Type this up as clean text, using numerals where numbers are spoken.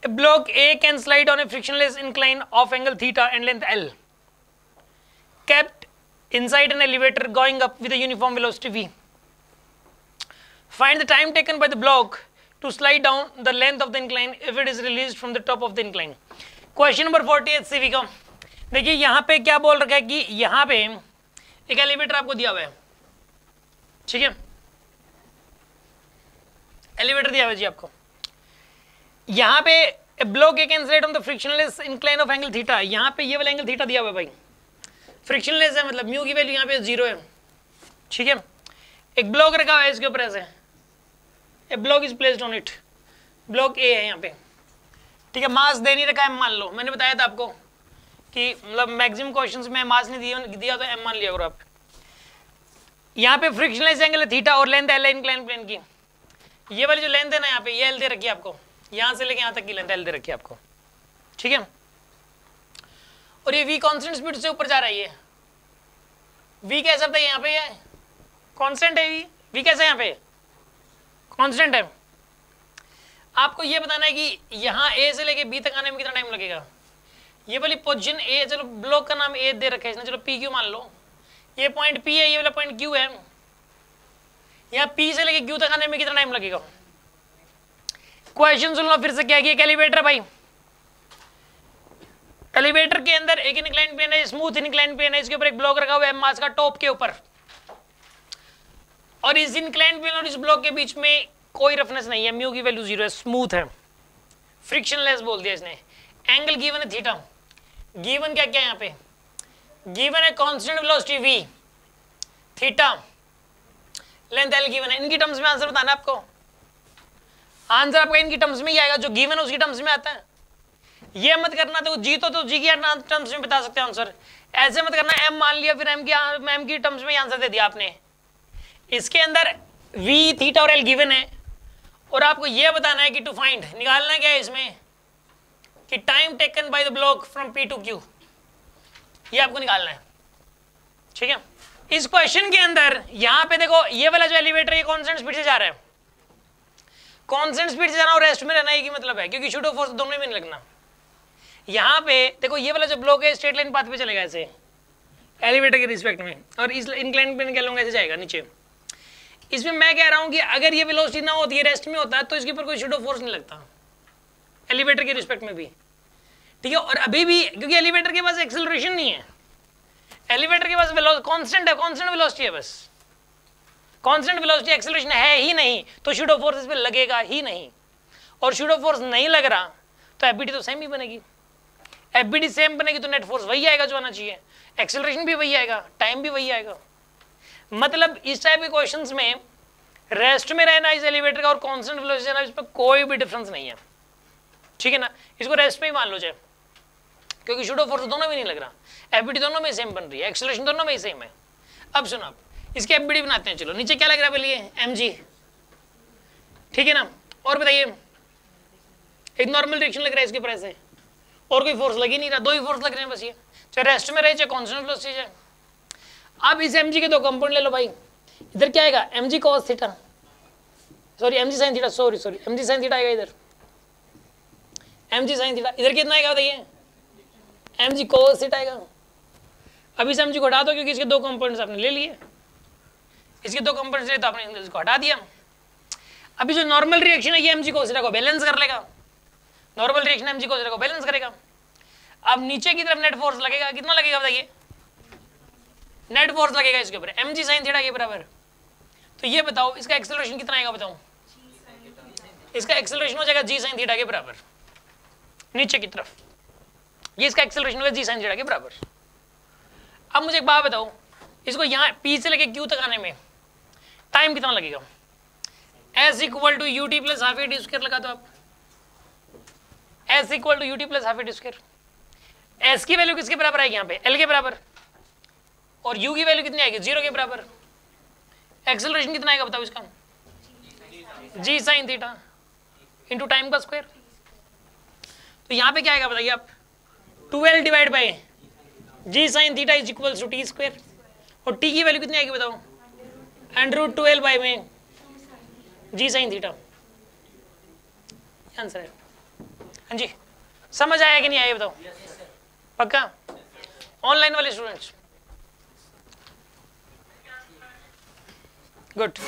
block A can slide on a frictionless incline of angle theta and length L, kept inside an elevator going up with a uniform velocity v. Find the time taken by the block to slide down the length of the incline if it is released from the top of the incline. Question number 48 CV का देखिए, यहाँ पे क्या बोल रखा है कि यहाँ पे एक एलिवेटर आपको दिया हुआ है, ठीक है, एलिवेटर दिया हुआ है जी आपको। यहाँ पे block A can slide on the frictionless incline of angle theta, यहाँ पे ये वाला एंगल थीटा दिया हुआ है भाई, फ्रिक्शनलेस है मतलब म्यू की वैल्यू यहाँ पे 0 है, ठीक है। एक ब्लॉक रखा हुआ है इसके ऊपर ऐसे, A block is placed on it, block A है यहाँ पे, ठीक है। मास दे नहीं रखा है, मान लो मैंने बताया था आपको कि मतलब मैक्सिमम क्वेश्चंस में मास नहीं दिया तो एम मान लिया करो आप। यहाँ पे फ्रिक्शनलेस एंगल है थीटा और लेंथ एल है इंक्लाइन प्लेन की, ये वाली जो लेंथ है ना यहाँ पे ये एल दे रखी है आपको, यहाँ से लेके यहाँ तक की लेंथ एल दे रखी है आपको, ठीक है। और ये वी कांस्टेंट स्पीड से ऊपर जा रहा है, ये वी कैसा था यहाँ पे, ये कांस्टेंट है, वी कैसा है यहाँ पे कांस्टेंट है। आपको ये बताना है कि यहाँ ए से लेके बी तक आने में कितना टाइम लगेगा। ये वाली पोजीशन ए, चलो ब्लॉक का नाम ए दे रखा है इसने, चलो पी क्यू मान लो, ये पॉइंट पी है, ये वाला पॉइंट क्यू है, यहाँ पी से लेके क्यू तक आने में कितना टाइम लगेगा। क्वेश्चन सुन लो फिर से, क्या है एक एलिवेटर भाई, एलिवेटर के अंदर एक इंक्लाइन प्लेन है, स्मूथ इंक्लाइन प्लेन है, इसके ऊपर एक ब्लॉक रखा हुआ है मास का टॉप के ऊपर, और इस इंक्लाइन प्लेन और इस ब्लॉक के बीच में कोई रफनेस नहीं है, म्यू की वैल्यू 0 है, स्मूथ है, फ्रिक्शनलेस बोल दिया इसने। एंगल गिवन है थीटा, गिवन क्या क्या यहाँ पे गिवन है constant velocity v, theta, length l given है। इनकी टर्म्स में आंसर बताना आपको, आंसर आपका इनकी टर्म्स में ही आएगा, जो गिवन है उसकी टर्म्स में आता है। ये मत करना तो जी तो जी की टर्म्स में बता सकते हैं आंसर, ऐसे मत करना m मान लिया फिर m की टर्म्स में ही आंसर दे दिया आपने। इसके अंदर v, थीटा और l गिवन है, और आपको ये बताना है कि टू फाइंड, निकालना क्या है इसमें कि time taken by the block from p to q, ये आपको निकालना है, ठीक है। इस क्वेश्चन के अंदर यहाँ पे देखो, ये वाला जो एलिवेटर ये कांस्टेंट स्पीड से जा रहा है, कांस्टेंट स्पीड से जाना और रेस्ट में रहना एक ही मतलब है, क्योंकि शूट ऑफ फोर्स दोनों में नहीं लगना। यहाँ पे देखो ये वाला जो ब्लॉक है स्ट्रेट लाइन पाथ पे चलेगा ऐसे एलिवेटर के रिस्पेक्ट में, और इस इंक्लाइन पे क्या लूंगा ऐसे जाएगा नीचे। इसमें मैं कह रहा हूँ कि अगर ये वेलोसिटी ना होती है, रेस्ट में होता है, तो इसके ऊपर कोई शूट ऑफ फोर्स नहीं लगता एलिवेटर के रिस्पेक्ट में भी, ठीक है। और अभी भी क्योंकि एलिवेटर के पास एक्सेलरेशन नहीं है, एलिवेटर के पास कांस्टेंट है, कांस्टेंट वेलोसिटी है बस, कांस्टेंट वेलोसिटी, एक्सेलरेशन है ही नहीं, तो शूट ऑफ फोर्स इस पे लगेगा ही नहीं। और शूट ऑफ फोर्स नहीं लग रहा तो एफबीडी तो सेम ही बनेगी, एफबीडी सेम बनेगी तो नेट फोर्स वही आएगा जो आना चाहिए, एक्सेलरेशन भी वही आएगा, टाइम भी वही आएगा। मतलब इस टाइप के क्वेश्चंस में रेस्ट में रहना इस एलिवेटर का और कांस्टेंट वेलोसिटी ना, इस पर कोई भी डिफरेंस नहीं है, ठीक है ना। इसको रेस्ट में ही मान लो चाहे, क्योंकि शूट ऑफ फोर्स दोनों में नहीं लग रहा, एफबीडी दोनों में सेम बन रही है, एक्सेलरेशन दोनों में ही सेम है। अब सुनो, आप इसके एफबीडी बनाते हैं, चलो नीचे क्या लग रहा है बोलिए, mg, ठीक है ना। और बताइए, एक नॉर्मल डायरेक्शन लग रहा है इसके ऊपर ऐसे, और कोई फोर्स लग ही नहीं रहा, दो ही फोर्स लग रहे हैं बस, ये चाहे रेस्ट में रहे चाहे कांस्टेंट वेलोसिटी है। अब इस mg के दो कंपोनेंट ले लो भाई, इधर क्या आएगा mg cos theta, sorry mg sin theta, sorry mg sin theta आएगा इधर, mg sin थीटा, इधर कितना आएगा बताइए, mg cos थीटा आएगा। अब इस mg को हटा दो क्योंकि इसके दो कंपोनेंट्स आपने ले लिए, इसके दो कंपोनेंट्स ले तो आपने इसको हटा दिया। अभी जो नॉर्मल रिएक्शन है ये mg cos थीटा को बैलेंस कर लेगा, normal reaction mg cos theta को बैलेंस करेगा। अब नीचे की तरफ नेट फोर्स लगेगा, कितना लगेगा बताइए, नेट फोर्स लगेगा इसके ऊपर mg sin थीटा के बराबर। तो ये बताओ इसका एक्सेलरेशन कितना आएगा बताओ, इसका एक्सेलरेशन हो जाएगा g sin थीटा के बराबर नीचे की तरफ, ये इसका एक्सेलरेशन होगा g sin थीटा के बराबर। अब मुझे एक बात बताओ, इसको यहाँ p से लेके q तक आने में टाइम कितना लगेगा, s equal to ut plus half A D square लगा दो आप, s equal to ut plus half A D square. s की वैल्यू किसके बराबर आएगी यहाँ पे, l के बराबर, और u की वैल्यू कितनी आएगी 0 के बराबर। एक्सेलरेशन कितना आएगा बताओ इसका, g sin theta into time का स्क्वायर। तो यहाँ पे क्या आएगा बताइए आप, 12 divide by g sin theta is equals to T square, और t की वैल्यू कितनी आएगी बताओ, √12 बाई में g sin थीटा, आंसर है। हाँ जी, समझ आया कि नहीं आया बताओ? पक्का? ऑनलाइन वाले स्टूडेंट्स गुड।